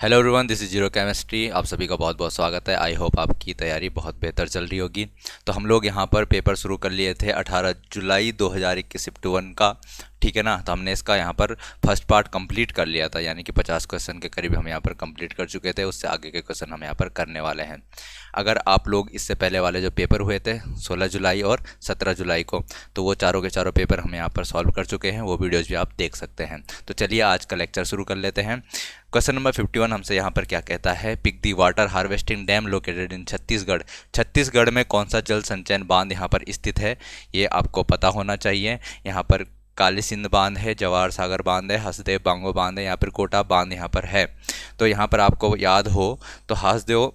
Hello everyone, this is zero chemistry. आप सभी का बहुत बहुत स्वागत है। आई होप आपकी तैयारी बहुत बेहतर चल रही होगी। तो हम लोग यहाँ पर पेपर शुरू कर लिए थे 18 जुलाई 2021 शिफ्ट 1 का, ठीक है ना। तो हमने इसका यहाँ पर फर्स्ट पार्ट कंप्लीट कर लिया था, यानी कि 50 क्वेश्चन के करीब हम यहाँ पर कंप्लीट कर चुके थे। उससे आगे के क्वेश्चन हम यहाँ पर करने वाले हैं। अगर आप लोग इससे पहले वाले जो पेपर हुए थे 16 जुलाई और 17 जुलाई को, तो वो चारों के चारों पेपर हम यहाँ पर सॉल्व कर चुके हैं। वो वीडियोज़ भी आप देख सकते हैं। तो चलिए आज का लेक्चर शुरू कर लेते हैं। क्वेश्चन नंबर 51 हमसे यहाँ पर क्या कहता है, pick the water harvesting dam located in Chhattisgarh. Chhattisgarh में कौन सा जल संचयन बांध यहाँ पर स्थित है, ये आपको पता होना चाहिए। यहाँ पर काली सिंध बांध है, जवाहर सागर बांध है, हसदेव बांगो बांध है, यहाँ पर कोटा बांध यहाँ पर है। तो यहाँ पर आपको याद हो तो हसदेव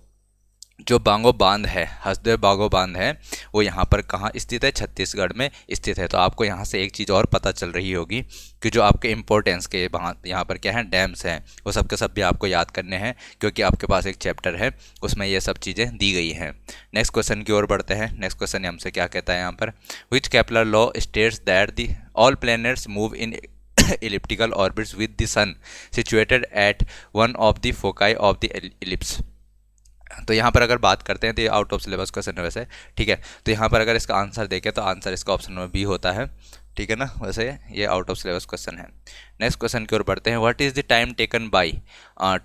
जो बांगो बांध है, हसदेव बांगो बांध है, वो यहाँ पर कहाँ स्थित है, छत्तीसगढ़ में स्थित है। तो आपको यहाँ से एक चीज़ और पता चल रही होगी कि जो आपके इम्पोर्टेंस के यहाँ पर क्या है, डैम्स हैं, वो सब के सब भी आपको याद करने हैं, क्योंकि आपके पास एक चैप्टर है उसमें ये सब चीज़ें दी गई हैं। नेक्स्ट क्वेश्चन की ओर बढ़ते हैं। नेक्स्ट क्वेश्चन हमसे क्या कहता है यहाँ पर, which Kepler law states that the all planets move in elliptical orbits with the sun situated at one of the foci of the ellipse। तो यहाँ पर अगर बात करते हैं तो ये आउट ऑफ सिलेबस क्वेश्चन है वैसे, ठीक है। तो यहाँ पर अगर इसका आंसर देखें तो आंसर इसका ऑप्शन में बी होता है, ठीक है ना। वैसे ये आउट ऑफ सिलेबस क्वेश्चन है। नेक्स्ट क्वेश्चन की ओर बढ़ते हैं। What is the time taken by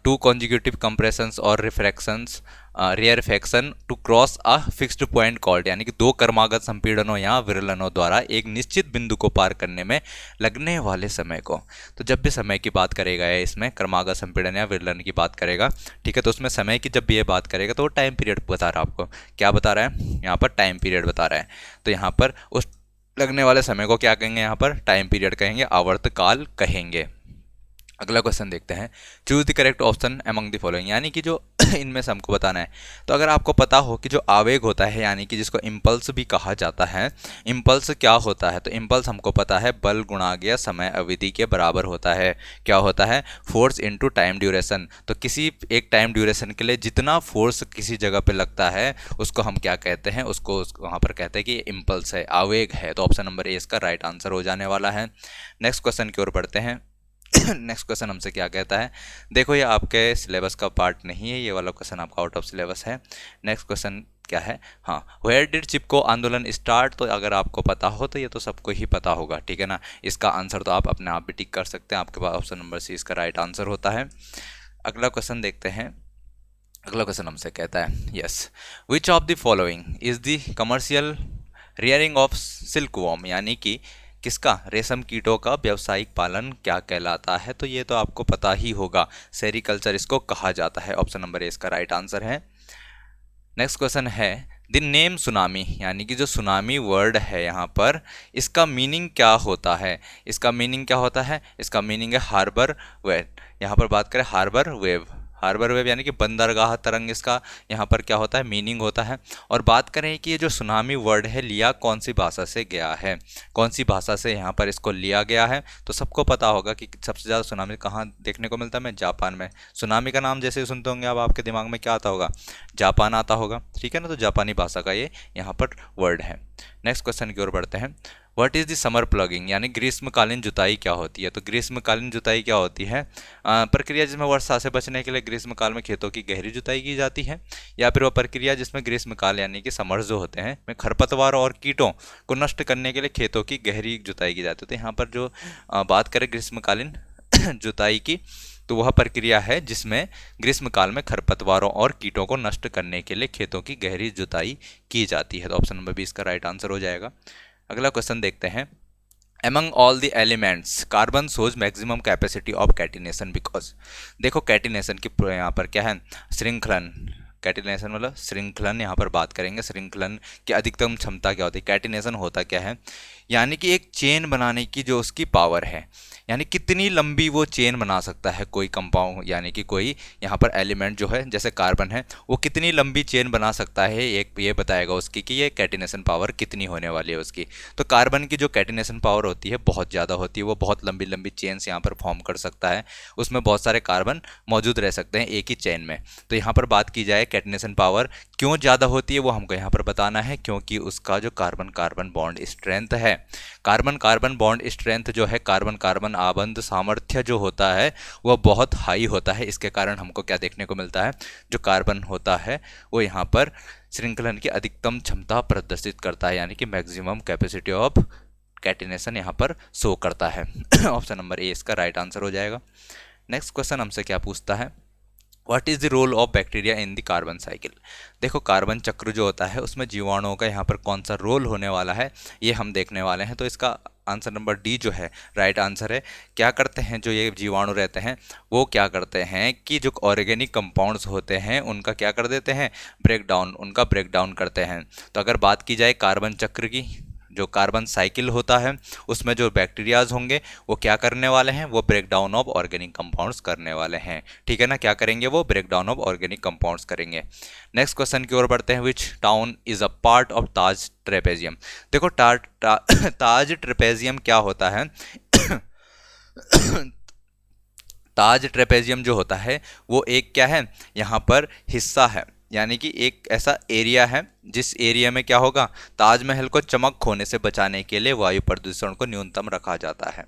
two consecutive compressions और refractions rarefaction to cross a fixed point called, यानी कि दो क्रमागत संपीड़नों या विरलनों द्वारा एक निश्चित बिंदु को पार करने में लगने वाले समय को। तो जब भी समय की बात करेगा ये इसमें क्रमागत संपीड़न या विरलन की बात करेगा, ठीक है। तो उसमें समय की जब भी ये बात करेगा तो वो टाइम पीरियड बता रहा है आपको। क्या बता रहा है यहाँ पर, टाइम पीरियड बता रहा है। तो यहाँ पर उस लगने वाले समय को क्या कहेंगे, यहाँ पर टाइम पीरियड कहेंगे, आवर्तकाल कहेंगे। अगला क्वेश्चन देखते हैं। Choose the correct option among the following, यानी कि जो इनमें से हमको बताना है। तो अगर आपको पता हो कि जो आवेग होता है, यानी कि जिसको इम्पल्स भी कहा जाता है, इम्पल्स क्या होता है, तो इम्पल्स हमको पता है बल गुणा गया समय अवधि के बराबर होता है। क्या होता है, फोर्स इनटू टाइम ड्यूरेशन। तो किसी एक टाइम ड्यूरेशन के लिए जितना फोर्स किसी जगह पे लगता है उसको हम क्या कहते हैं, उसको वहाँ पर कहते हैं कि इम्पल्स है, आवेग है। तो ऑप्शन नंबर ए इसका राइट आंसर हो जाने वाला है। नेक्स्ट क्वेश्चन की ओर बढ़ते हैं। नेक्स्ट क्वेश्चन हमसे क्या कहता है, देखो ये आपके सिलेबस का पार्ट नहीं है, ये वाला क्वेश्चन आपका आउट ऑफ सिलेबस है। नेक्स्ट क्वेश्चन क्या है, हाँ, वेयर डिड चिपको आंदोलन स्टार्ट। तो अगर आपको पता हो तो ये तो सबको ही पता होगा, ठीक है ना। इसका आंसर तो आप अपने आप भी टिक कर सकते हैं, आपके पास ऑप्शन नंबर सी इसका राइट आंसर होता है। अगला क्वेश्चन देखते हैं। अगला क्वेश्चन हमसे कहता है, yes, which of the following is the commercial rearing of silk worm, यानी कि किसका, रेशम कीटों का व्यावसायिक पालन क्या कहलाता है। तो ये तो आपको पता ही होगा, सेरिकल्चर इसको कहा जाता है। ऑप्शन नंबर ए इसका राइट आंसर है। नेक्स्ट क्वेश्चन है, द नेम सुनामी, यानी कि जो सुनामी वर्ड है यहाँ पर, इसका मीनिंग क्या होता है। इसका मीनिंग क्या होता है, इसका मीनिंग है हार्बर वेव। यहाँ पर बात करें हार्बर वेव, हार्बर वेव यानी कि बंदरगाह तरंग, इसका यहाँ पर क्या होता है, मीनिंग होता है। और बात करें कि ये जो सुनामी वर्ड है लिया कौन सी भाषा से गया है, कौन सी भाषा से यहाँ पर इसको लिया गया है। तो सबको पता होगा कि सबसे ज़्यादा सुनामी कहाँ देखने को मिलता है, मैं जापान में। सुनामी का नाम जैसे सुनते होंगे आप, आपके दिमाग में क्या आता होगा, जापान आता होगा, ठीक है ना। तो जापानी भाषा का ये यहाँ पर वर्ड है। नेक्स्ट क्वेश्चन की ओर बढ़ते हैं। What is the summer plugging, यानी ग्रीष्मकालीन जुताई क्या होती है। तो ग्रीष्मकालीन जुताई क्या होती है, प्रक्रिया जिसमें वर्षा से बचने के लिए ग्रीष्मकाल में खेतों की गहरी जुताई की जाती है, या फिर वह प्रक्रिया जिसमें ग्रीष्मकाल यानी कि समर जो होते हैं में खरपतवार और कीटों को नष्ट करने के लिए खेतों की गहरी जुताई की जाती है। तो यहाँ पर जो बात करें ग्रीष्मकालीन जुताई की, तो वह प्रक्रिया है जिसमें ग्रीष्मकाल में खरपतवारों और कीटों को नष्ट करने के लिए खेतों की गहरी जुताई की जाती है। तो ऑप्शन नंबर बी इसका राइट आंसर हो जाएगा। अगला क्वेश्चन देखते हैं। Among all the elements carbon shows maximum capacity of catenation because. देखो कैटिनेशन की यहाँ पर क्या है, श्रृंखलन, कैटिनेशन मतलब श्रृंखलन, यहाँ पर बात करेंगे श्रृंखलन की अधिकतम क्षमता क्या होती है। कैटिनेशन होता क्या है, यानी कि एक चेन बनाने की जो उसकी पावर है, यानी कितनी लंबी वो चेन बना सकता है कोई कंपाउंड, यानी कि कोई यहाँ पर एलिमेंट जो है जैसे कार्बन है, वो कितनी लंबी चेन बना सकता है, एक ये बताएगा उसकी कि ये कैटिनेशन पावर कितनी होने वाली है उसकी। तो कार्बन की जो कैटिनेशन पावर होती है बहुत ज़्यादा होती है, वो बहुत लंबी लंबी चेन्स यहाँ पर फॉर्म कर सकता है, उसमें बहुत सारे कार्बन मौजूद रह सकते हैं एक ही चेन में। तो यहाँ पर बात की जाए कैटिनेशन पावर क्यों ज़्यादा होती है वो हमको यहाँ पर बताना है, क्योंकि उसका जो कार्बन कार्बन बॉन्ड स्ट्रेंथ है, कार्बन कार्बन बॉन्ड स्ट्रेंथ जो है, कार्बन कार्बन आबंध सामर्थ्य जो होता है वह बहुत हाई होता है। इसके कारण हमको क्या देखने को मिलता है, जो कार्बन होता है वो यहाँ पर श्रृंखलन की अधिकतम क्षमता प्रदर्शित करता है, यानी कि मैक्सिमम कैपेसिटी ऑफ कैटिनेशन यहाँ पर शो करता है। ऑप्शन नंबर ए इसका राइट आंसर हो जाएगा। नेक्स्ट क्वेश्चन हमसे क्या पूछता है, what is the role of bacteria in the carbon cycle. देखो कार्बन चक्र जो होता है उसमें जीवाणुओं का यहाँ पर कौन सा रोल होने वाला है ये हम देखने वाले हैं। तो इसका आंसर नंबर डी जो है राइट आंसर है। क्या करते हैं जो ये जीवाणु रहते हैं वो क्या करते हैं कि जो ऑर्गेनिक कंपाउंड्स होते हैं उनका क्या कर देते हैं, उनका ब्रेक डाउन करते हैं। तो अगर बात की जाए कार्बन चक्र की, जो कार्बन साइकिल होता है उसमें जो बैक्टीरियाज होंगे वो क्या करने वाले हैं, वो break down of organic compounds करने वाले हैं। ठीक है ना, क्या करेंगे, वो break down of organic compounds करेंगे। नेक्स्ट क्वेश्चन की ओर बढ़ते हैं, which town is a part of Taj trapezium. देखो ताज ट्रेपेजियम क्या होता है ताज ट्रेपेजियम जो होता है वो एक क्या है, यहाँ पर हिस्सा है, यानी कि एक ऐसा एरिया है जिस एरिया में क्या होगा, ताजमहल को चमक खोने से बचाने के लिए वायु प्रदूषण को न्यूनतम रखा जाता है।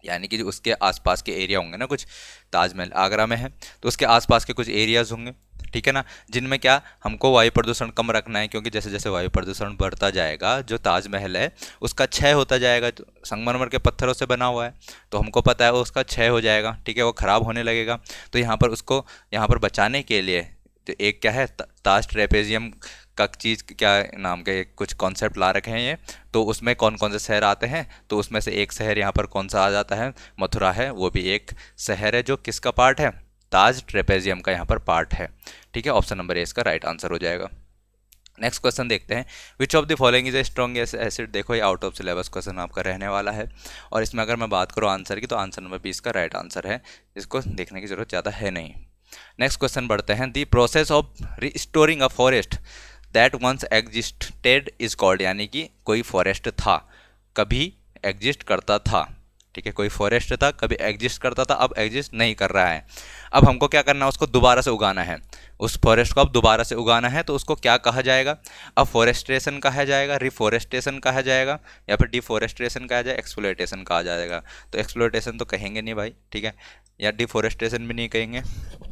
यानी कि जो उसके आसपास के एरिया होंगे ना, कुछ ताजमहल आगरा में है तो उसके आसपास के कुछ एरियाज होंगे, ठीक है ना, जिनमें क्या हमको वायु प्रदूषण कम रखना है, क्योंकि जैसे जैसे वायु प्रदूषण बढ़ता जाएगा जो ताजमहल है उसका क्षय होता जाएगा। तो संगमरमर के पत्थरों से बना हुआ है तो हमको पता है वो उसका क्षय हो जाएगा, ठीक है, वो ख़राब होने लगेगा। तो यहाँ पर उसको यहाँ पर बचाने के लिए तो एक क्या है, ताज ट्रेपेजियम का चीज़ क्या नाम के कुछ कॉन्सेप्ट ला रखे हैं ये। तो उसमें कौन कौन से शहर आते हैं, तो उसमें से एक शहर यहाँ पर कौन सा आ जाता है, मथुरा है, वो भी एक शहर है जो किसका पार्ट है, ताज ट्रेपेजियम का यहाँ पर पार्ट है। ठीक है, ऑप्शन नंबर ए इसका राइट आंसर हो जाएगा। नेक्स्ट क्वेश्चन देखते हैं, which of the following is a strongest acid. देखो ये आउट ऑफ सिलेबस क्वेश्चन आपका रहने वाला है और इसमें अगर मैं बात करूँ आंसर की तो आंसर नंबर बी इसका राइट आंसर है, इसको देखने की जरूरत ज़्यादा है नहीं। नेक्स्ट क्वेश्चन बढ़ते हैं, the process of restoring a forest that once existed is called. यानी कि कोई फॉरेस्ट था, कभी एग्जिस्ट करता था, ठीक है, कोई फॉरेस्ट था कभी एग्जिस्ट करता था, अब एग्जिस्ट नहीं कर रहा है। अब हमको क्या करना है, उसको दोबारा से उगाना है, उस फॉरेस्ट को अब दोबारा से उगाना है। तो उसको क्या कहा जाएगा, अब फॉरेस्टेशन कहा जाएगा, रिफॉरेस्टेशन कहा जाएगा, या फिर डिफॉरेस्टेशन कहा जाएगा, एक्सप्लोइटेशन कहा जाएगा। तो एक्सप्लोइटेशन तो कहेंगे नहीं भाई, ठीक है, या डिफॉरेस्टेशन भी नहीं कहेंगे,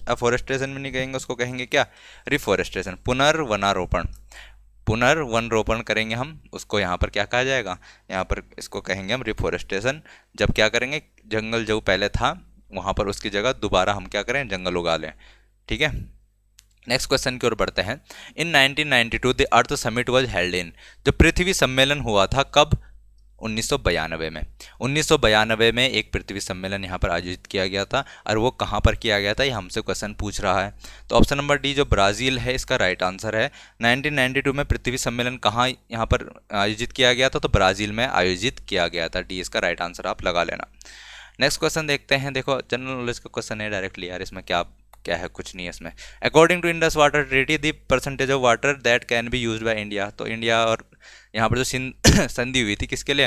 अब फॉरेस्टेशन भी नहीं कहेंगे, उसको कहेंगे क्या, रिफॉरेस्टेशन, पुनर्वनारोपण, पुनर्वन रोपण करेंगे हम, उसको यहाँ पर क्या कहा जाएगा, यहाँ पर इसको कहेंगे हम रिफॉरेस्टेशन। जब क्या करेंगे, जंगल जो पहले था वहाँ पर उसकी जगह दोबारा हम क्या करें, जंगल उगा लें। ठीक है, नेक्स्ट क्वेश्चन की ओर बढ़ते हैं, इन 1992 the earth summit was held in. जो पृथ्वी सम्मेलन हुआ था कब, 1992 में। 1992 में एक पृथ्वी सम्मेलन यहाँ पर आयोजित किया गया था और वो कहाँ पर किया गया था, ये हमसे क्वेश्चन पूछ रहा है। तो ऑप्शन नंबर डी जो ब्राज़ील है इसका राइट आंसर है। 1992 में पृथ्वी सम्मेलन कहाँ यहाँ पर आयोजित किया गया था, तो ब्राज़ील में आयोजित किया गया था। डी इसका राइट आंसर आप लगा लेना। नेक्स्ट क्वेश्चन देखते हैं, देखो जनरल नॉलेज का क्वेश्चन है डायरेक्टली यार, इसमें क्या क्या है, कुछ नहीं है इसमें। According to Indus water treaty the percentage of water that can be used by India. तो इंडिया और यहाँ पर जो संधि हुई थी किसके लिए,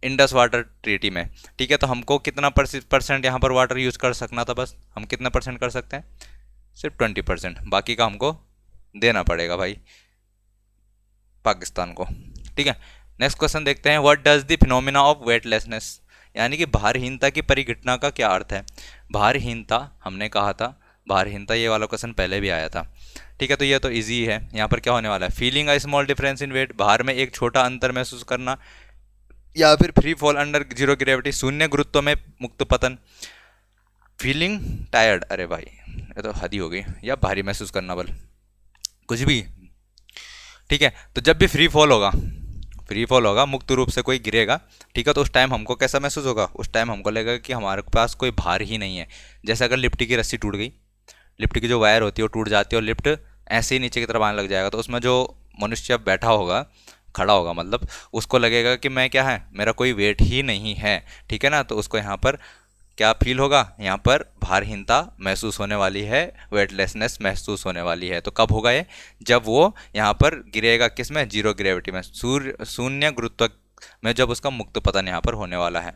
इंडस वाटर ट्रीटी में, ठीक है। तो हमको कितना परसेंट यहाँ पर वाटर यूज़ कर सकना था, बस हम कितना परसेंट कर सकते हैं, सिर्फ 20%, बाकी का हमको देना पड़ेगा भाई पाकिस्तान को। ठीक है, नेक्स्ट क्वेश्चन देखते हैं, what does the phenomena of weightlessness, यानी कि भारहीनता की परिघटना का क्या अर्थ है। भारहीनता हमने कहा था, भारहीनता ये वाला क्वेश्चन पहले भी आया था, ठीक है, तो ये तो इजी है। यहाँ पर क्या होने वाला है, feeling a small difference in weight, भार में एक छोटा अंतर महसूस करना, या फिर free fall under zero gravity, शून्य गुरुत्व में मुक्त पतन, फीलिंग टायर्ड, अरे भाई ये तो हद ही हो गई, या भारी महसूस करना, बल कुछ भी, ठीक है। तो जब भी फ्री फॉल होगा, मुक्त रूप से कोई गिरेगा, ठीक है, तो उस टाइम हमको कैसा महसूस होगा, उस टाइम हमको लगेगा कि हमारे पास कोई भार ही नहीं है। जैसे अगर लिफ्ट की रस्सी टूट गई, लिफ्ट की जो वायर होती है वो टूट जाती है और लिफ्ट ऐसे ही नीचे की तरफ आने लग जाएगा, तो उसमें जो मनुष्य बैठा होगा, खड़ा होगा, मतलब उसको लगेगा कि मैं क्या है, मेरा कोई वेट ही नहीं है, ठीक है ना। तो उसको यहाँ पर क्या फील होगा, यहाँ पर भारहीनता महसूस होने वाली है, वेटलेसनेस महसूस होने वाली है। तो कब होगा ये, जब वो यहाँ पर गिरेगा, किस में, जीरो ग्रेविटी में, शून्य गुरुत्व में, जब उसका मुक्त पतन यहाँ पर होने वाला है।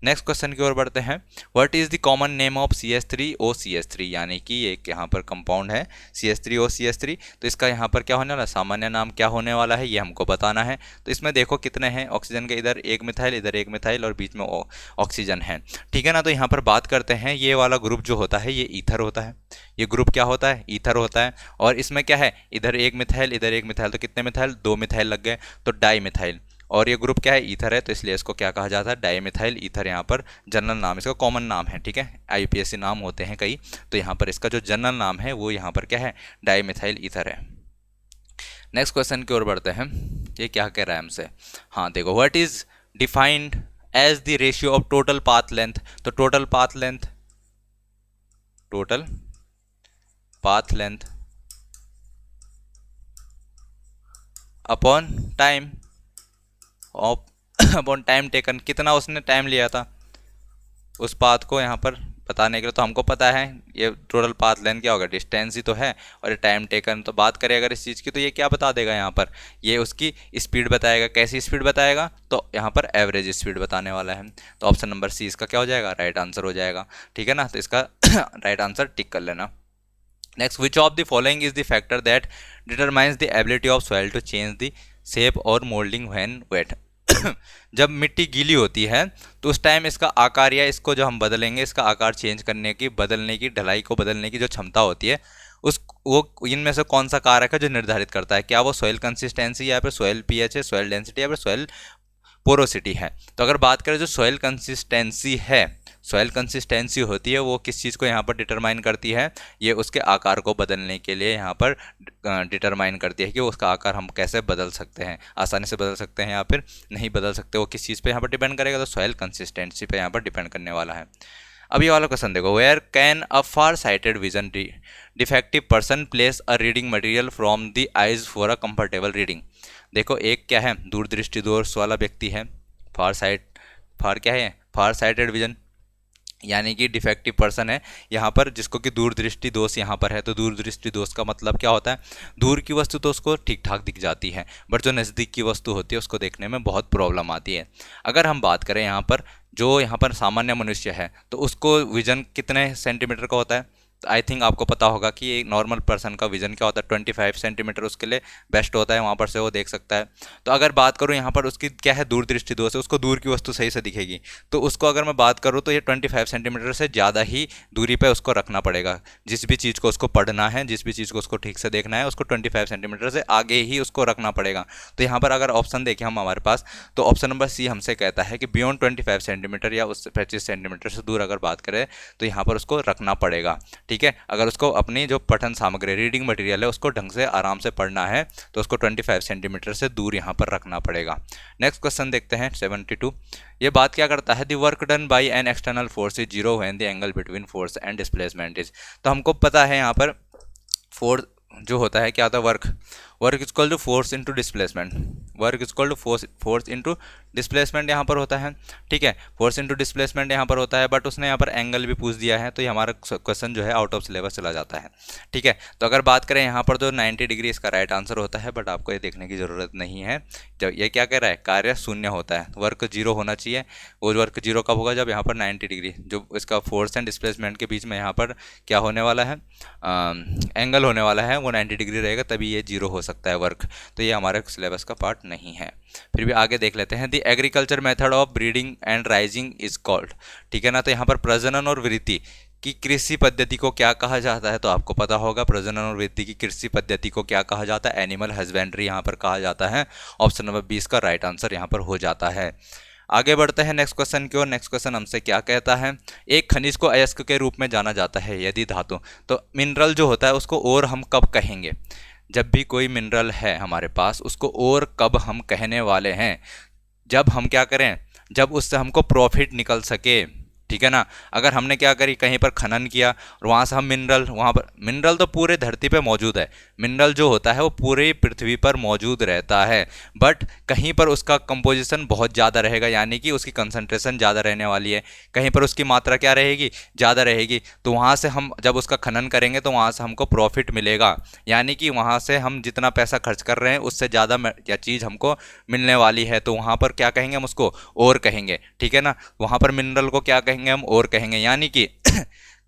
नेक्स्ट क्वेश्चन की ओर बढ़ते हैं। What is the common name of CH3OCH3, यानी कि एक यहाँ पर कंपाउंड है CH3OCH3, तो इसका यहाँ पर क्या होने वाला, सामान्य नाम क्या होने वाला है, ये हमको बताना है। तो इसमें देखो कितने हैं ऑक्सीजन के, इधर एक मिथाइल, इधर एक मिथाइल और बीच में ऑक्सीजन है, ठीक है ना। तो यहाँ पर बात करते हैं, ये वाला ग्रुप जो होता है ये ईथर होता है, ये ग्रुप क्या होता है, ईथर होता है। और इसमें क्या है, इधर एक मिथाइल, इधर एक मिथाइल, तो कितने मिथाइल, 2 मिथाइल लग गए, तो डाई मिथाइल। और ये ग्रुप क्या है, ईथर है, तो इसलिए इसको क्या कहा जाता है, डाइमिथाइल ईथर, यहाँ पर जनरल नाम, इसका कॉमन नाम है, ठीक है। IUPAC नाम होते हैं कई, तो यहाँ पर इसका जो जनरल नाम है वो यहाँ पर क्या है, डाइमिथाइल ईथर है। नेक्स्ट क्वेश्चन की ओर बढ़ते हैं। ये क्या कह रहा है हमसे, हाँ देखो, what is defined as the ratio of total path length, तो total path length upon time upon time taken, कितना उसने टाइम लिया था उस पाथ को यहाँ पर बताने के लिए। तो हमको पता है ये टोटल पाथ लेंथ क्या होगा, डिस्टेंस ही तो है, और ये टाइम टेकन। तो बात करें अगर इस चीज़ की, तो ये क्या बता देगा यहाँ पर, ये उसकी स्पीड बताएगा। कैसी स्पीड बताएगा, तो यहाँ पर एवरेज स्पीड बताने वाला है। तो ऑप्शन नंबर C इसका क्या हो जाएगा, राइट आंसर हो जाएगा, ठीक है ना। तो इसका राइट आंसर टिक कर लेना। Next, which of the following is the factor that determines the ability of soil to change the shape और मोल्डिंग व्हेन वेट। जब मिट्टी गीली होती है तो उस टाइम इसका आकार, या इसको जो हम बदलेंगे, इसका आकार चेंज करने की, बदलने की, ढलाई को बदलने की जो क्षमता होती है, उस वो इनमें से कौन सा कारक है जो निर्धारित करता है, क्या वो सॉइल कंसिस्टेंसी या फिर सॉइल pH है, सॉइल डेंसिटी या फिर सॉइल पोरोसिटी है। तो अगर बात करें जो सॉइल कंसिस्टेंसी है, सॉइल कंसिस्टेंसी होती है वो किस चीज़ को यहाँ पर डिटरमाइन करती है, ये उसके आकार को बदलने के लिए यहाँ पर डिटरमाइन करती है कि उसका आकार हम कैसे बदल सकते हैं, आसानी से बदल सकते हैं या फिर नहीं बदल सकते, वो किस चीज़ पे यहाँ पर डिपेंड करेगा, तो सॉइल कंसिस्टेंसी पे यहाँ पर डिपेंड करने वाला है। अब ये वाला क्वेश्चन देखो, where can a far sighted vision defective person place a reading material from the eyes for a comfortable reading. देखो एक क्या है, दूरदृष्टि दोष वाला व्यक्ति है, फार क्या है, फार साइटेड विजन, यानी कि डिफेक्टिव पर्सन है यहाँ पर, जिसको कि दूरदृष्टि दोष यहाँ पर है। तो दूरदृष्टि दोष का मतलब क्या होता है, दूर की वस्तु तो उसको ठीक ठाक दिख जाती है, बट जो नज़दीक की वस्तु होती है उसको देखने में बहुत प्रॉब्लम आती है। अगर हम बात करें यहाँ पर, जो यहाँ पर सामान्य मनुष्य है, तो उसको विजन कितने सेंटीमीटर का होता है, तो आई थिंक आपको पता होगा कि एक नॉर्मल पर्सन का विजन क्या होता है, 25 सेंटीमीटर उसके लिए बेस्ट होता है, वहाँ पर से वो देख सकता है। तो अगर बात करूँ यहाँ पर उसकी क्या है, दूरदृष्टि दोष है, उसको दूर की वस्तु सही से दिखेगी, तो उसको अगर मैं बात करूँ तो ये 25 सेंटीमीटर से ज़्यादा ही दूरी पर उसको रखना पड़ेगा। जिस भी चीज़ को उसको पढ़ना है, जिस भी चीज़ को उसको ठीक से देखना है, उसको 25 सेंटीमीटर से आगे ही उसको रखना पड़ेगा। तो यहाँ पर अगर ऑप्शन देखें हम हमारे पास, तो ऑप्शन नंबर C हमसे कहता है कि बियॉन्ड 25 सेंटीमीटर या उससे 25 सेंटीमीटर से दूर अगर बात करें तो यहाँ पर उसको रखना पड़ेगा, ठीक है। अगर उसको अपनी जो पठन सामग्री, रीडिंग मटेरियल है, उसको ढंग से आराम से पढ़ना है तो उसको 25 सेंटीमीटर से दूर यहाँ पर रखना पड़ेगा। नेक्स्ट क्वेश्चन देखते हैं 72। ये बात क्या करता है, the work done by an external force is zero when the angle between force and displacement is. तो हमको पता है यहाँ पर फोर्स जो होता है क्या होता है, work is equal to force into displacement, work is equal to force into displacement यहाँ पर होता है, ठीक है। फोर्स इंटू डिस्प्लेसमेंट यहाँ पर होता है, बट उसने यहाँ पर एंगल भी पूछ दिया है, तो ये हमारा क्वेश्चन जो है आउट ऑफ सिलेबस चला जाता है, ठीक है। तो अगर बात करें यहाँ पर जो 90 डिग्री इसका राइट आंसर होता है, बट आपको ये देखने की ज़रूरत नहीं है। जब ये क्या कह रहा है, कार्य शून्य होता है, वर्क जीरो होना चाहिए। वो वर्क जीरो कब होगा, जब यहाँ पर 90 डिग्री जो इसका फोर्स एंड डिस्प्लेसमेंट के बीच में यहाँ पर क्या होने वाला है, एंगल होने वाला है, वो 90 डिग्री रहेगा, तभी ये जीरो हो सकता है वर्क। तो ये हमारे सिलेबस का पार्ट नहीं है। फिर भी आगे देख लेते हैं, the agriculture method of breeding and rising is called, ठीक है ना। तो यहाँ पर प्रजनन और वृद्धि की कृषि पद्धति को क्या कहा जाता है, तो आपको पता होगा प्रजनन और वृद्धि की कृषि पद्धति को क्या कहा जाता है, एनिमल हस्बेंड्री यहाँ पर कहा जाता है। ऑप्शन नंबर 20 का राइट आंसर यहाँ पर हो जाता है। आगे बढ़ते हैं नेक्स्ट क्वेश्चन की ओर। नेक्स्ट क्वेश्चन हमसे क्या कहता है, एक खनिज को अयस्क के रूप में जाना जाता है यदि धातु, तो मिनरल जो होता है उसको और हम कब कहेंगे, जब भी कोई मिनरल है हमारे पास उसको और कब हम कहने वाले हैं, जब हम क्या करें, जब उससे हमको प्रॉफिट निकल सके, ठीक है ना। अगर हमने क्या करी, कहीं पर खनन किया और वहाँ से हम मिनरल, वहाँ पर मिनरल तो पूरे धरती पे मौजूद है, मिनरल जो होता है वो पूरे पृथ्वी पर मौजूद रहता है, बट कहीं पर उसका कंपोजिशन बहुत ज़्यादा रहेगा, यानी कि उसकी कंसंट्रेशन ज़्यादा रहने वाली है, कहीं पर उसकी मात्रा क्या रहेगी, ज़्यादा रहेगी। तो वहाँ से हम जब उसका खनन करेंगे तो वहाँ से हमको प्रॉफिट मिलेगा, यानी कि वहाँ से हम जितना पैसा खर्च कर रहे हैं उससे ज़्यादा या चीज़ हमको मिलने वाली है। तो वहाँ पर क्या कहेंगे हम उसको, और कहेंगे, ठीक है ना। वहाँ पर मिनरल को क्या कहेंगे हम, और कहेंगे, यानी कि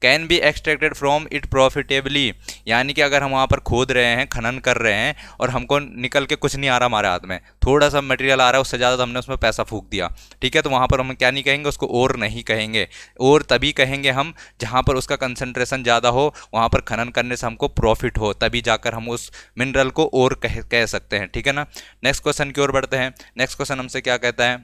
can be extracted from it profitably, यानी कि अगर हम वहाँ पर खोद रहे हैं, खनन कर रहे हैं और हमको निकल के कुछ नहीं आ रहा हमारे हाथ में, थोड़ा सा मटेरियल आ रहा है, उससे ज़्यादा तो हमने उसमें पैसा फूंक दिया, ठीक है, तो वहाँ पर हम क्या नहीं कहेंगे उसको, और नहीं कहेंगे। और तभी कहेंगे हम जहाँ पर उसका कंसंट्रेशन ज़्यादा हो, वहाँ पर खनन करने से हमको प्रॉफिट हो, तभी जाकर हम उस मिनरल को और कह सकते हैं, ठीक है ना। नेक्स्ट क्वेश्चन की ओर बढ़ते हैं। नेक्स्ट क्वेश्चन हमसे क्या कहता है,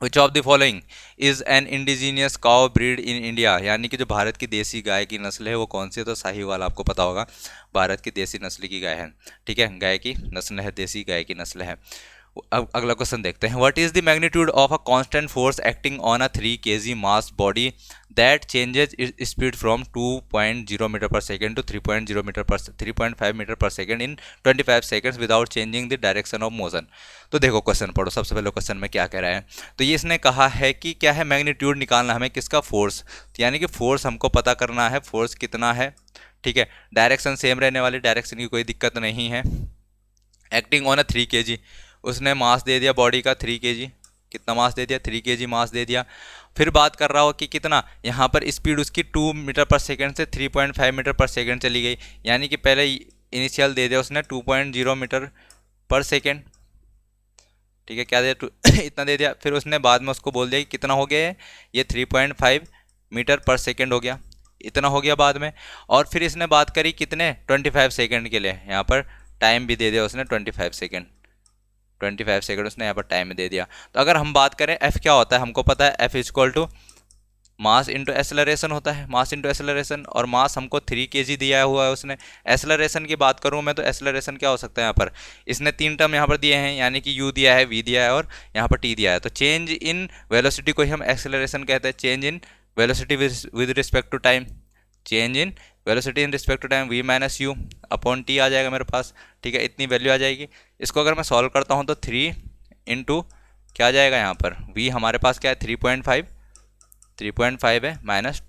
विच of the following is an indigenous cow breed in India, यानी कि जो भारत की देसी गाय की नस्ल है वो कौन सी है, तो साहीवाल, आपको पता होगा भारत की देसी नस्ल की गाय है, ठीक है, गाय की नस्ल है, देसी गाय की नस्ल है। अब अगला क्वेश्चन देखते हैं, what is the magnitude of a constant force acting on a 3 kg mass body that changes its speed from 2.0 metre per second to 3.5 metre per second in 25 seconds without changing the direction of motion. तो देखो question पढ़ो, सबसे पहले question में क्या कह रहा है, तो ये इसने कहा है कि क्या है, मैग्नीट्यूड निकालना हमें किसका, फोर्स, यानी कि फोर्स हमको पता करना है, फोर्स कितना है, ठीक है, डायरेक्शन सेम रहने वाली, डायरेक्शन की कोई दिक्कत नहीं है। एक्टिंग ऑन अ 3 kg, उसने मास दे दिया बॉडी का 3 kg, कितना मास दे दिया, 3 kg मास दे दिया। फिर बात कर रहा हो कि कितना, यहाँ पर स्पीड उसकी 2 मीटर पर सेकेंड से 3.5 मीटर पर सेकेंड चली गई, यानी कि पहले इनिशियल दे दिया उसने 2.0 मीटर पर सेकेंड, ठीक है, क्या दे इतना दे दिया। फिर उसने बाद में उसको बोल दिया कि कितना हो गया है, ये 3.5 मीटर पर सेकेंड हो गया, इतना हो गया बाद में। और फिर इसने बात करी कितने, 25 सेकेंड के लिए, यहाँ पर टाइम भी दे दिया उसने 25 सेकेंड, 25 सेकेंड उसने यहाँ पर टाइम दे दिया। तो अगर हम बात करें एफ क्या होता है, हमको पता है F equal to mass into acceleration होता है, मास इंटू एसेलरेशन, और मास हमको 3 kg दिया हुआ है उसने। एसेलरेशन की बात करूँ मैं तो एसेलरेशन क्या हो सकता है, यहाँ पर इसने 3 टर्म यहाँ पर दिए हैं, यानी कि u दिया है, v दिया है और यहाँ पर t दिया है। तो चेंज इन वेलोसिटी को ही हम एक्सेलरेशन कहते हैं, change in velocity with respect to time, change in velocity in respect to time, v minus u upon t आ जाएगा मेरे पास, ठीक है, इतनी वैल्यू आ जाएगी। इसको अगर मैं सॉल्व करता हूँ तो 3 इंटू क्या आ जाएगा, यहाँ पर v हमारे पास क्या है 3.5 है, माइनस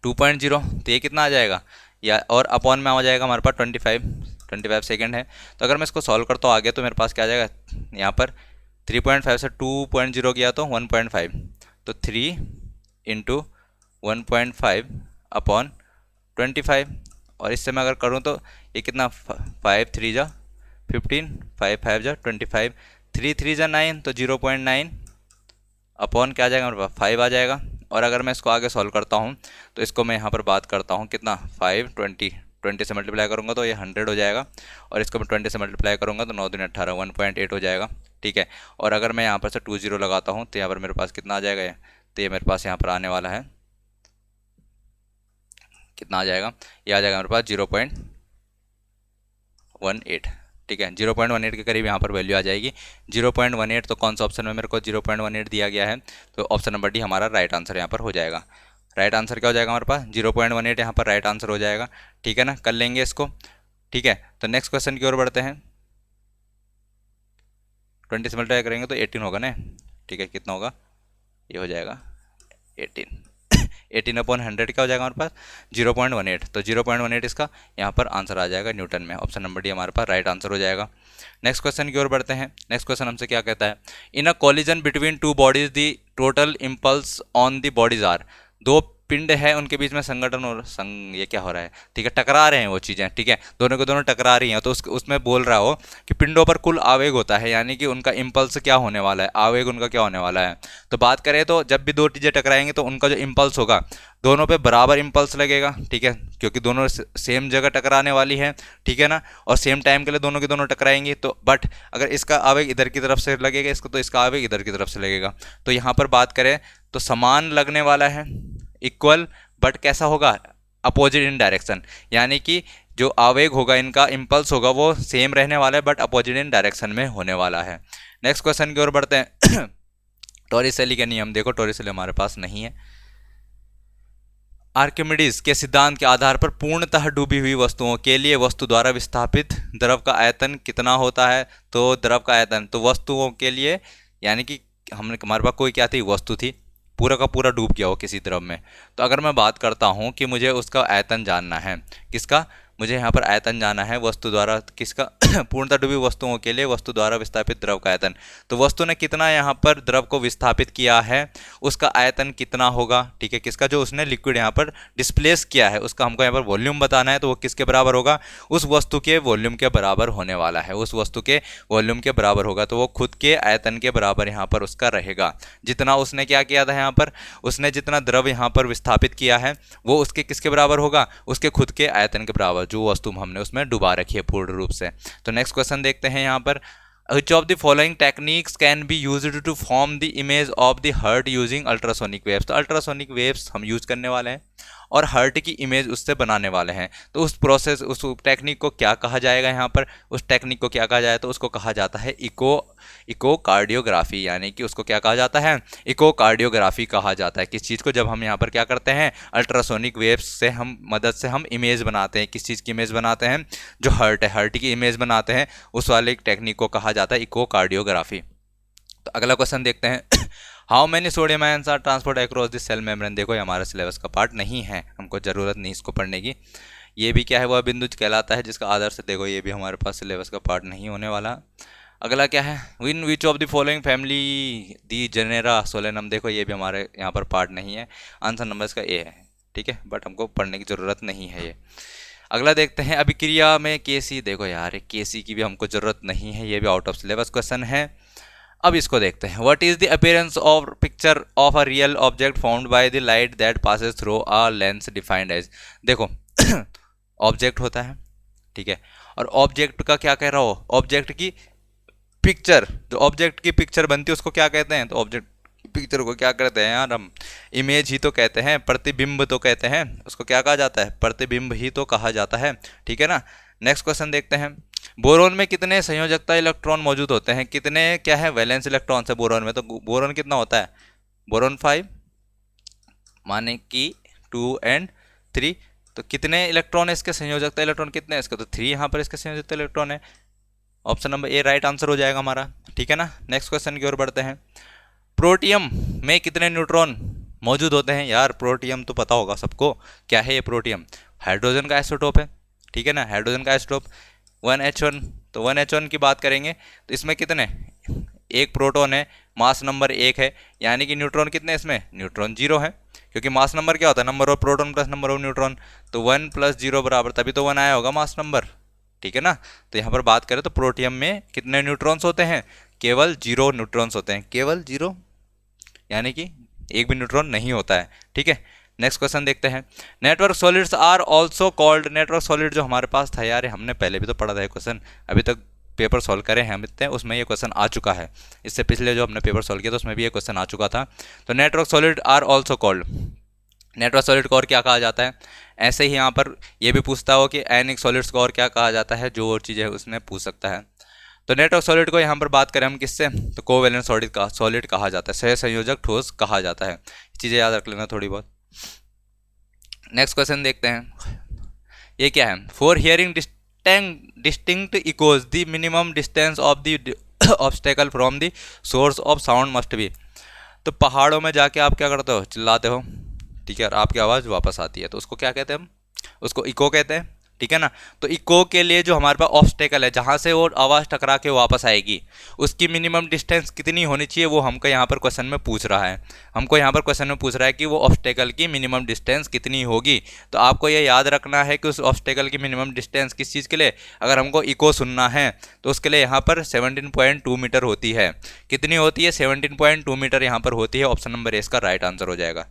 2.0, तो ये कितना आ जाएगा, या और अपॉन में आ जाएगा हमारे पास 25 सेकेंड है। तो अगर मैं इसको सॉल्व करता हूँ आगे तो मेरे पास क्या आ जाएगा, यहाँ पर 3.5 से 2.0 किया तो 1.5, तो 3 इंटू 1.5 अपॉन 25, और इससे मैं अगर करूँ तो ये कितना, 5 3 जा 15, 5 5 जा 25, 3 3 जा 9, तो 0.9 अपॉन क्या आ जाएगा मेरे पास 5 आ जाएगा। और अगर मैं इसको आगे सॉल्व करता हूँ तो इसको मैं यहाँ पर बात करता हूँ कितना, 20 से मल्टीप्लाई करूँगा तो ये 100 हो जाएगा, और इसको मैं 20 से मल्टीप्लाई करूँगा तो 9 दूनी 18, 1.8 हो जाएगा, ठीक है। और अगर मैं यहाँ पर से 20 लगाता हूँ तो यहाँ पर मेरे पास कितना आ जाएगा, तो ये मेरे पास यहाँ पर आने वाला है, कितना आ जाएगा, ये आ जाएगा मेरे पास 0.18, ठीक है, 0.18 के करीब यहाँ पर वैल्यू आ जाएगी 0.18। तो कौन सा ऑप्शन में मेरे को 0.18 दिया गया है, तो ऑप्शन नंबर डी हमारा राइट आंसर यहाँ पर हो जाएगा। राइट आंसर क्या हो जाएगा हमारे पास, 0.18 यहाँ पर राइट आंसर हो जाएगा, ठीक है ना, कर लेंगे इसको, ठीक है। तो नेक्स्ट क्वेश्चन की ओर बढ़ते हैं, 20 से मल्टीप्लाई करेंगे तो 18 होगा ना, ठीक है, कितना होगा, ये हो जाएगा 18 अपॉन 100 क्या हो जाएगा हमारे पास 0.18, तो 0.18 इसका यहाँ पर आंसर आ जाएगा न्यूटन में, ऑप्शन नंबर डी हमारे पास राइट आंसर हो जाएगा। नेक्स्ट क्वेश्चन की ओर बढ़ते हैं। नेक्स्ट क्वेश्चन हमसे क्या कहता है, in a collision between two bodies the total impulse on the bodies are, दो पिंड है उनके बीच में संगठन और ये क्या हो रहा है, ठीक है, टकरा रहे हैं वो चीज़ें, ठीक है, दोनों को दोनों टकरा रही हैं, तो उसमें बोल रहा हो कि पिंडों पर कुल आवेग होता है, यानी कि उनका इम्पल्स क्या होने वाला है, आवेग उनका क्या होने वाला है। तो बात करें तो जब भी दो चीज़ें टकराएंगी तो उनका जो इम्पल्स होगा दोनों पे बराबर इम्पल्स लगेगा, ठीक है, क्योंकि दोनों सेम जगह टकराने वाली है, ठीक है ना, और सेम टाइम के लिए दोनों की दोनों टकराएंगी। तो बट अगर इसका आवेग इधर की तरफ से लगेगा इसको, तो इसका आवेग इधर की तरफ से लगेगा। तो यहाँ पर बात करें तो समान लगने वाला है, इक्वल, बट कैसा होगा, अपोजिट इन डायरेक्शन, यानी कि जो आवेग होगा इनका इम्पल्स होगा वो सेम रहने वाला है बट अपोजिट इन डायरेक्शन में होने वाला है। नेक्स्ट क्वेश्चन की ओर बढ़ते हैं टॉरिसेली का नियम देखो, टॉरिसेली हमारे पास नहीं है। आर्किमिडीज के सिद्धांत के आधार पर पूर्णतः डूबी हुई वस्तुओं के लिए वस्तु द्वारा विस्थापित द्रव का आयतन कितना होता है? तो द्रव का आयतन, तो वस्तुओं के लिए, यानी कि हमने, हमारे पास कोई क्या थी, वस्तु थी, पूरा का पूरा डूब गया हो किसी द्रव में। तो अगर मैं बात करता हूँ कि मुझे उसका आयतन जानना है, किसका, मुझे यहाँ पर आयतन जाना है वस्तु द्वारा किसका पूर्णतः डूबी वस्तुओं के लिए वस्तु द्वारा विस्थापित द्रव का आयतन। तो वस्तु ने कितना यहाँ पर द्रव को विस्थापित किया है, उसका आयतन कितना होगा, ठीक है, किसका, जो उसने लिक्विड यहाँ पर डिस्प्लेस किया है उसका हमको यहाँ पर वॉल्यूम बताना है। तो वो किसके बराबर होगा, उस वस्तु के वॉल्यूम के बराबर होने वाला है, उस वस्तु के वॉल्यूम के बराबर होगा। तो वो खुद के आयतन के बराबर यहाँ पर उसका रहेगा। जितना उसने क्या किया था यहाँ पर, उसने जितना द्रव यहाँ पर विस्थापित किया है वो उसके किसके बराबर होगा, उसके खुद के आयतन के बराबर, जो वस्तु हमने उसमें डुबा रखी है पूर्ण रूप से। तो नेक्स्ट क्वेश्चन देखते हैं यहाँ पर, Which of the following techniques can be used to form the image of the heart using ultrasonic waves? तो अल्ट्रासोनिक वेव्स हम यूज करने वाले हैं और हार्ट की इमेज उससे बनाने वाले हैं। तो उस प्रोसेस, उस टेक्निक को क्या कहा जाएगा यहाँ पर, उस टेक्निक को क्या कहा जाए, तो उसको कहा जाता है इकोकार्डियोग्राफी, यानी कि उसको क्या कहा जाता है, इकोकार्डियोग्राफी कहा जाता है। किस चीज़ को, जब हम यहाँ पर क्या करते हैं, अल्ट्रासोनिक वेव्स से हम मदद से हम इमेज बनाते हैं, किस चीज़ की इमेज बनाते हैं, जो हार्ट है, हार्ट की इमेज बनाते हैं, उस वाले टेक्निक को कहा जाता है इकोकार्डियोग्राफी। तो अगला क्वेश्चन देखते हैं, how many sodium ions are transport across the cell membrane. देखो ये हमारा सिलेबस का पार्ट नहीं है, हमको ज़रूरत नहीं इसको पढ़ने की। ये भी क्या है, वह बिंदु कहलाता है जिसका आधार से, देखो ये भी हमारे पास सिलेबस का पार्ट नहीं होने वाला। अगला क्या है, win which of the following family the genera Solanum. देखो ये भी हमारे यहाँ पर पार्ट नहीं है, आंसर नंबर इसका ए है, ठीक है, बट हमको पढ़ने की ज़रूरत नहीं है ये। अगला देखते हैं, अभिक्रिया में केसी। देखो यार केसी की भी हमको ज़रूरत नहीं है, ये भी आउट ऑफ सिलेबस क्वेश्चन है। अब इसको देखते हैं, what is the appearance of picture of a real object found by the light that passes through a lens defined as. देखो ऑब्जेक्ट होता है, ठीक है, और ऑब्जेक्ट का क्या कह रहा हो, ऑब्जेक्ट की पिक्चर, जो ऑब्जेक्ट की पिक्चर बनती है उसको क्या कहते हैं, तो ऑब्जेक्ट की पिक्चर को क्या कहते हैं यार, हम इमेज ही तो कहते हैं, प्रतिबिंब तो कहते हैं, उसको क्या कहा जाता है, प्रतिबिंब ही तो कहा जाता है, ठीक है ना। नेक्स्ट क्वेश्चन देखते हैं, बोरोन में कितने संयोजकता इलेक्ट्रॉन मौजूद होते हैं, कितने क्या है वैलेंस इलेक्ट्रॉन है बोरोन में, तो बोरोन कितना होता है, बोरोन 5, माने कि 2 और 3, तो कितने इलेक्ट्रॉन है इसके, संयोजकता इलेक्ट्रॉन कितने हैं इसके, तो 3 यहाँ पर इसके संयोजकता इलेक्ट्रॉन है। Option number A right answer हो जाएगा हमारा, ठीक है ना। नेक्स्ट क्वेश्चन की ओर बढ़ते हैं, प्रोटियम में कितने न्यूट्रॉन मौजूद होते हैं। यार प्रोटियम तो पता होगा सबको, क्या है ये प्रोटियम, हाइड्रोजन का आइसोटोप है, ठीक है ना, हाइड्रोजन का आइसोटोप 1H1। तो 1H1 की बात करेंगे तो इसमें कितने, एक प्रोटॉन है, मास नंबर 1 है, यानी कि न्यूट्रॉन कितने इसमें, न्यूट्रॉन 0 है, क्योंकि मास नंबर क्या होता है, number of proton plus number of neutron, तो 1 + 0 बराबर, तभी तो 1 आया होगा मास नंबर, ठीक है ना। तो यहाँ पर बात करें तो प्रोटियम में कितने न्यूट्रॉन्स होते हैं, केवल 0 न्यूट्रॉन्स होते हैं, केवल 0, यानी कि एक भी न्यूट्रॉन नहीं होता है, ठीक है। नेक्स्ट क्वेश्चन देखते हैं, network solids are also called. Network solid जो हमारे पास था यार, हमने पहले भी तो पढ़ा था ये क्वेश्चन, अभी तक पेपर सॉल्व करे हैं हम इतने, उसमें ये क्वेश्चन आ चुका है, इससे पिछले जो हमने पेपर सॉल्व किया था उसमें भी ये क्वेश्चन आ चुका था। तो network solid are also called, network solid को और क्या कहा जाता है। ऐसे ही यहाँ पर ये भी पूछता हो कि आयनिक सॉलिड्स को और क्या कहा जाता है, जो और चीज़ें उसमें पूछ सकता है। तो नेटवर्क सॉलिड को यहाँ पर बात करें हम किससे, तो कोवेलेंट सॉलिड कहा जाता है, सहसंयोजक ठोस कहा जाता है, चीज़ें याद रख लेना थोड़ी बहुत। नेक्स्ट क्वेश्चन देखते हैं, ये क्या है, for hearing distinct echoes the minimum distance of the obstacle from the source of sound must be. तो पहाड़ों में जाके आप क्या करते हो, चिल्लाते हो, ठीक है, और आपकी आवाज़ वापस आती है, तो उसको क्या कहते हैं हम, उसको इको कहते हैं, ठीक है ना। तो इको के लिए जो हमारे पास ऑब्स्टेकल है, जहाँ से वो आवाज़ टकरा के वापस आएगी, उसकी मिनिमम डिस्टेंस कितनी होनी चाहिए, वो हमको यहाँ पर क्वेश्चन में पूछ रहा है, हमको यहाँ पर क्वेश्चन में पूछ रहा है कि वो ऑब्स्टेकल की मिनिमम डिस्टेंस कितनी होगी। तो आपको ये याद रखना है कि उस ऑब्स्टेकल की मिनिमम डिस्टेंस किस चीज़ के लिए, अगर हमको इको सुनना है तो उसके लिए यहाँ पर 17.2 मीटर होती है, कितनी होती है, 17.2 मीटर यहाँ पर होती है। ऑप्शन नंबर ए इसका राइट आंसर हो जाएगा।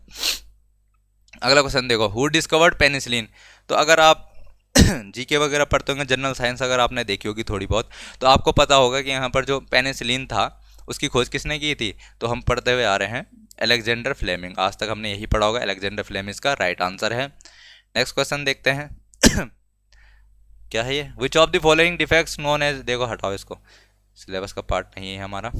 अगला क्वेश्चन देखो, हु डिस्कवर्ड पेनिसिलिन। तो अगर आप जीके वगैरह पढ़ते होंगे, जनरल साइंस अगर आपने देखी होगी थोड़ी बहुत, तो आपको पता होगा कि यहाँ पर जो पेनिसिलिन था उसकी खोज किसने की थी, तो हम पढ़ते हुए आ रहे हैं अलेक्जेंडर फ्लेमिंग, आज तक हमने यही पढ़ा होगा, अलेक्जेंडर फ्लेमिंग का राइट आंसर है। नेक्स्ट क्वेश्चन देखते हैं क्या है ये, which of the following defects known as. देखो हटाओ इसको, सिलेबस का पार्ट नहीं है हमारा।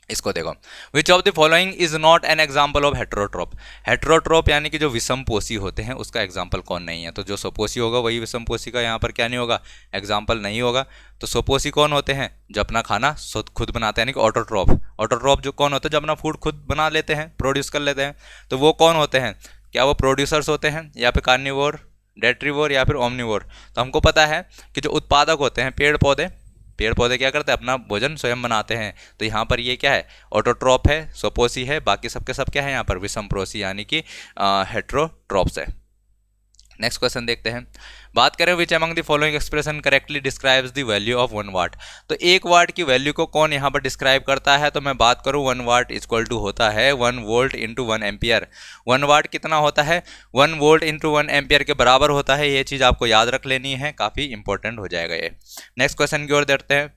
इसको देखो, which of the following is not an example of heterotroph. Heterotroph यानी कि जो विषमपोषी होते हैं उसका एग्जाम्पल कौन नहीं है, तो जो स्वपोषी होगा वही विषमपोषी का यहाँ पर क्या नहीं होगा, एग्जाम्पल नहीं होगा। तो स्वपोषी कौन होते हैं, जो अपना खाना खुद बनाते हैं, यानी कि ऑटोट्रोप। ऑटोट्रोप जो कौन होते हैं, जो अपना फूड खुद बना लेते हैं, प्रोड्यूस कर लेते हैं, तो वो कौन होते हैं, क्या वो प्रोड्यूसर्स होते हैं, या फिर कार्निवोर, डेट्रीवोर, या फिर ओमनिवोर। तो हमको पता है कि जो उत्पादक होते हैं, पेड़ पौधे क्या करते हैं, अपना भोजन स्वयं बनाते हैं। तो यहाँ पर ये क्या है, ऑटोट्रॉप है, स्वपोषी है, बाकी सबके सब क्या है यहाँ पर विषमपोषी यानी कि हेट्रोट्रॉप्स है। नेक्स्ट क्वेश्चन देखते हैं, बात करें which among the following expression correctly describes the value of 1 वाट। तो 1 वाट की वैल्यू को कौन यहाँ पर डिस्क्राइब करता है, तो मैं बात करूँ 1 वाट इक्वल टू होता है 1 वोल्ट इंटू 1 एम्पियर। 1 वाट कितना होता है, 1 वोल्ट इंटू 1 एम्पियर के बराबर होता है। ये चीज़ आपको याद रख लेनी है, काफ़ी इंपॉर्टेंट हो जाएगा ये। नेक्स्ट क्वेश्चन की ओर देखते हैं,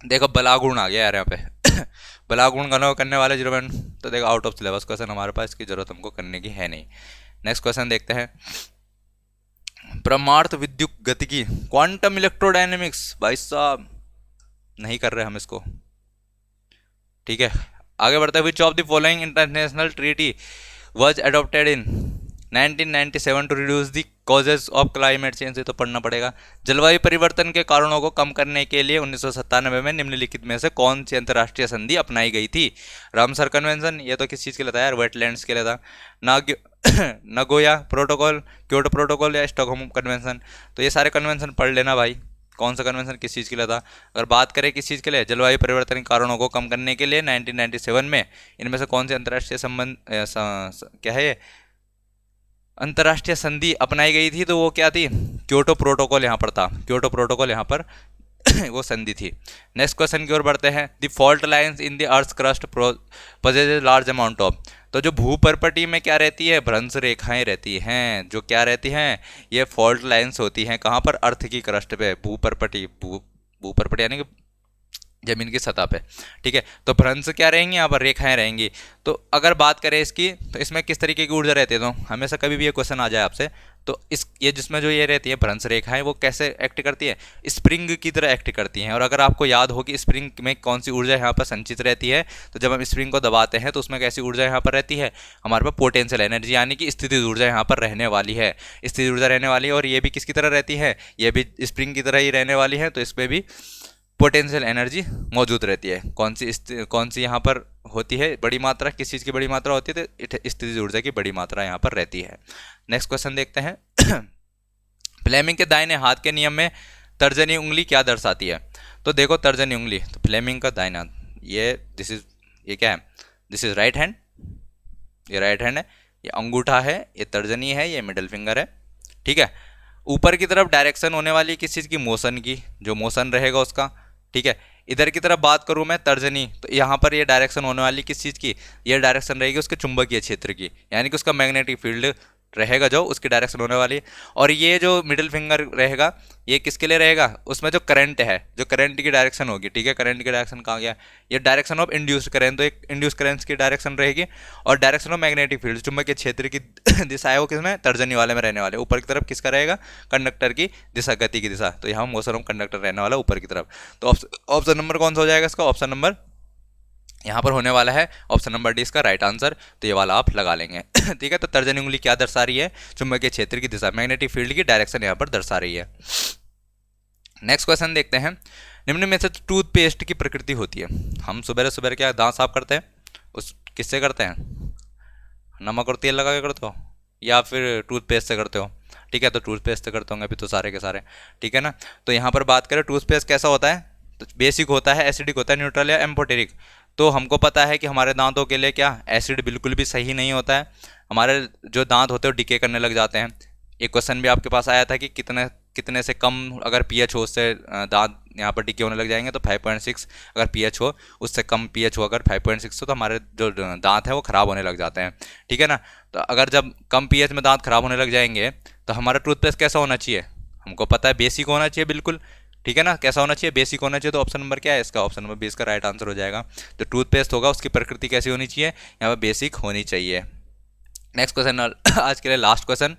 देखो बलागुण आ गया यार यहाँ पे बलागुण गणना करने वाले 0 तो देखो आउट ऑफ सिलेबस क्वेश्चन हमारे पास, इसकी जरूरत हमको करने की है नहीं। नेक्स्ट क्वेश्चन देखते हैं, परमार्थ विद्युत गतिकी, क्वांटम इलेक्ट्रोडायनेमिक्स, भाई साहब नहीं कर रहे हम इसको, ठीक है। आगे बढ़ते हैं, which of the following international treaty was adopted in 1997 to reduce the causes of climate change. ये तो पढ़ना पड़ेगा। जलवायु परिवर्तन के कारणों को कम करने के लिए 1997 में निम्नलिखित में से कौन सी अंतर्राष्ट्रीय संधि अपनाई गई थी। रामसर कन्वेंशन, ये तो किस चीज़ के लिए था यार, वेटलैंड्स के लिए था। नगोया प्रोटोकॉल, क्योटो प्रोटोकॉल या स्टॉकहोम कन्वेंशन। तो ये सारे कन्वेंशन पढ़ लेना भाई, कौन सा कन्वेंशन किस चीज़ के लिए था। अगर बात करें किस चीज़ के लिए, जलवायु परिवर्तन के कारणों को कम करने के लिए 1997 में इनमें से कौन से अंतर्राष्ट्रीय संबंध क्या है ये अंतर्राष्ट्रीय संधि अपनाई गई थी, तो वो क्या थी, क्योटो प्रोटोकॉल यहाँ पर था, क्योटो प्रोटोकॉल यहाँ पर वो संधि थी। नेक्स्ट क्वेश्चन की ओर बढ़ते हैं, the fault lines in the earth crust poses large amount of. तो जो भूपर्पटी में क्या रहती है, भ्रंश रेखाएं रहती हैं, जो क्या रहती हैं, ये फॉल्ट लाइंस होती हैं, कहाँ पर, अर्थ की क्रस्ट पे, भूपर्पटी, भूपर्पटी यानी कि जमीन की सतह पे, ठीक है। तो भ्रंश क्या रहेंगी, यहाँ पर रेखाएं रहेंगी। तो अगर बात करें इसकी, तो इसमें किस तरीके की ऊर्जा रहती है, तो हमेशा कभी भी ये क्वेश्चन आ जाए आपसे, तो ये जिसमें जो ये रहती है भ्रंश रेखाएं, वो कैसे एक्ट करती है, स्प्रिंग की तरह एक्ट करती हैं। और अगर आपको याद हो कि स्प्रिंग में कौन सी ऊर्जा यहाँ पर संचित रहती है, तो जब हम स्प्रिंग को दबाते हैं तो उसमें कैसी ऊर्जा यहाँ पर रहती है, हमारे पास पोटेंशियल एनर्जी यानी कि स्थितिज ऊर्जा यहाँ पर रहने वाली है, स्थितिज ऊर्जा रहने वाली है। और ये भी किसकी तरह रहती है, ये भी स्प्रिंग की तरह ही रहने वाली है, तो इसमें भी पोटेंशियल एनर्जी मौजूद रहती है। कौन सी यहाँ पर होती है बड़ी मात्रा, किस चीज़ की बड़ी मात्रा होती है, तो स्थितिज ऊर्जा की बड़ी मात्रा यहाँ पर रहती है। नेक्स्ट क्वेश्चन देखते हैं, फ्लेमिंग के दाहिने हाथ के नियम में तर्जनी उंगली क्या दर्शाती है। तो देखो तर्जनी उंगली, तो फ्लेमिंग का दाहिना हाथ, ये क्या है, दिस इज राइट हैंड, ये राइट हैंड है, ये अंगूठा है, ये तर्जनी है, ये मिडिल फिंगर है, ठीक है। ऊपर की तरफ डायरेक्शन होने वाली किस चीज़ की, मोशन की, जो मोशन रहेगा उसका, ठीक है। इधर की तरफ बात करूं मैं तर्जनी, तो यहाँ पर ये डायरेक्शन होने वाली किस चीज़ की, ये डायरेक्शन रहेगी उसके चुंबकीय क्षेत्र की, यानी कि उसका मैग्नेटिक फील्ड रहेगा जो उसकी डायरेक्शन होने वाली है। और ये जो मिडिल फिंगर रहेगा ये किसके लिए रहेगा, उसमें जो करंट है, जो करंट की डायरेक्शन होगी, ठीक है। करंट की डायरेक्शन कहाँ गया, ये डायरेक्शन ऑफ इंड्यूस्ड करंट, तो एक इंड्यूस्ड करंट की डायरेक्शन रहेगी। और डायरेक्शन ऑफ मैग्नेटिक फील्ड, चुंबकीय क्षेत्र की दिशा है वो किसमें, तर्जनी वाले में रहने वाले। ऊपर की तरफ किसका रहेगा, कंडक्टर की दिशा, गति की दिशा, तो यहाँ मोशन ऑफ कंडक्टर रहने वाला ऊपर की तरफ। तो ऑप्शन नंबर कौन सा हो जाएगा इसका, ऑप्शन नंबर यहाँ पर होने वाला है ऑप्शन नंबर डी इसका राइट आंसर, तो ये वाला आप लगा लेंगे ठीक है। तो तर्जनी उंगली क्या दर्शा रही है, चुंबकीय क्षेत्र की दिशा, मैग्नेटिक फील्ड की डायरेक्शन यहाँ पर दर्शा रही है। नेक्स्ट क्वेश्चन देखते हैं, निम्न में से टूथपेस्ट की प्रकृति होती है। हम सुबह सुबह क्या दांत साफ करते हैं, उस किससे करते हैं, नमक और तेल लगा के करते हो या फिर टूथपेस्ट से करते हो, ठीक है। तो टूथपेस्ट से करते होंगे अभी तो सारे के सारे, ठीक है ना। तो यहाँ पर बात करें टूथपेस्ट कैसा होता है, तो बेसिक होता है, एसिडिक होता है, न्यूट्रल या एम्फोटेरिक। तो हमको पता है कि हमारे दांतों के लिए क्या एसिड बिल्कुल भी सही नहीं होता है, हमारे जो दांत होते हैं वो डिके करने लग जाते हैं। एक क्वेश्चन भी आपके पास आया था कि कितने से कम अगर पीएच हो उससे दांत यहाँ पर डिके होने लग जाएंगे, तो 5.6 अगर पीएच हो, उससे कम पीएच हो अगर 5.6 हो, तो हमारे जो दांत हैं वो ख़राब होने लग जाते हैं, ठीक है ना। तो अगर जब कम पीएच में दांत ख़राब होने लग जाएंगे तो हमारा टूथपेस्ट कैसा होना चाहिए, हमको पता है बेसिक होना चाहिए बिल्कुल, ठीक है ना। कैसा होना चाहिए, बेसिक होना चाहिए। तो ऑप्शन नंबर क्या है इसका, ऑप्शन नंबर बी इसका राइट आंसर हो जाएगा। जो टूथपेस्ट होगा उसकी प्रकृति कैसी होनी चाहिए, यहाँ पर बेसिक होनी चाहिए। नेक्स्ट क्वेश्चन आज के लिए लास्ट क्वेश्चन,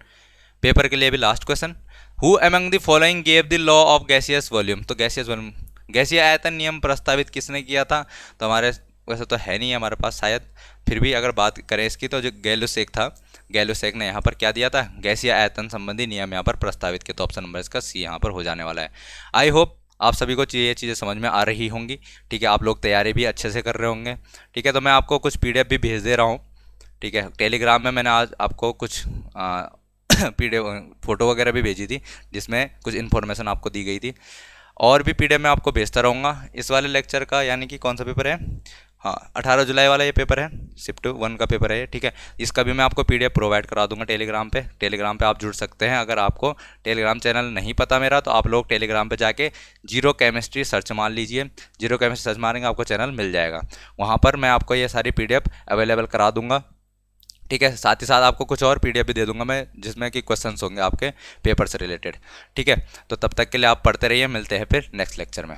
पेपर के लिए भी last question, who among the following gave the law of gaseous volume. तो गैसियस वॉल्यूम, गैसीय आयतन नियम प्रस्तावित किसने किया था, तो हमारे वैसे तो है नहीं है हमारे पास शायद, फिर भी अगर बात करें इसकी तो जो गैलोसेक था, गैलोसेक ने यहाँ पर क्या दिया था, गैसीय आयतन संबंधी नियम यहाँ पर प्रस्तावित किया। तो ऑप्शन नंबर इसका सी यहाँ पर हो जाने वाला है। आई होप आप सभी को ये चीज़ें समझ में आ रही होंगी। ठीक है, आप लोग तैयारी भी अच्छे से कर रहे होंगे। ठीक है, तो मैं आपको कुछ PDF भी भेज दे रहा हूँ। ठीक है, टेलीग्राम में मैंने आज आपको कुछ PDF फोटो वगैरह भी भेजी थी, जिसमें कुछ इन्फॉर्मेशन आपको दी गई थी। और भी PDF मैं आपको भेजता रहूँगा इस वाले लेक्चर का, यानी कि कौन सा पेपर है, हाँ 18 जुलाई वाला ये पेपर है, शिफ्ट 1 का पेपर है ये। ठीक है, इसका भी मैं आपको PDF प्रोवाइड करा दूंगा टेलीग्राम पे आप जुड़ सकते हैं। अगर आपको टेलीग्राम चैनल नहीं पता मेरा, तो आप लोग टेलीग्राम पे जाके जीरो केमिस्ट्री सर्च मार लीजिए। जीरो केमिस्ट्री सर्च मारेंगे आपको चैनल मिल जाएगा, वहाँ पर मैं आपको ये सारी PDF अवेलेबल करा दूंगा। ठीक है, साथ ही साथ आपको कुछ और PDF भी दे दूंगा मैं, जिसमें कि क्वेश्चंस होंगे आपके पेपर से रिलेटेड। ठीक है, तो तब तक के लिए आप पढ़ते रहिए, मिलते हैं फिर नेक्स्ट लेक्चर में।